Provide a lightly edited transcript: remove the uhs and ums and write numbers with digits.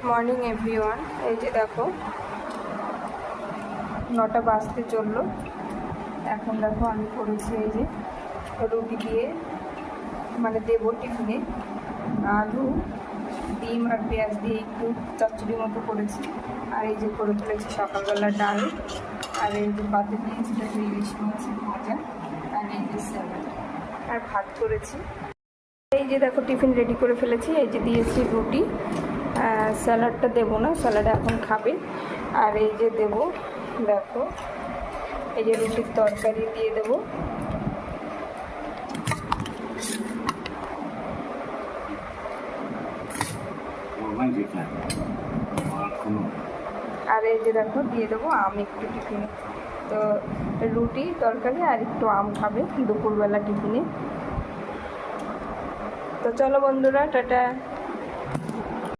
Morning everyone. এই যে দেখো 9টা বাজতে চললো। এখন দেখো আমি করেছি এই যে রুটি দিয়ে মানে দেবো টিফিনে, আলু ডিম আর পেঁয়াজ দিয়ে একটু চচ্চড়ি মতো করেছি। আর এই যে করে ফেলেছি সকালবেলা ডাল, আর এই যে পাতে দিয়েছি দেখো ইলিশ মাছের ভাজা, আর এই যে স্যালাড আর ভাত করেছি। এই যে দেখো টিফিন রেডি করে ফেলেছি। এই যে দিয়েছি রুটি, স্যালাডটা দেবো না, স্যালাড এখন খাবে। আর এই যে দেবো দেখো এই যে রুটির তরকারি দিয়ে দেবো। আর এই যে দেখো দিয়ে দেবো আম একটু টিফিনে। তো রুটি তরকারি আর একটু আম খাবে দুপুরবেলা টিফিনে। তো চলো বন্ধুরা, টাটা।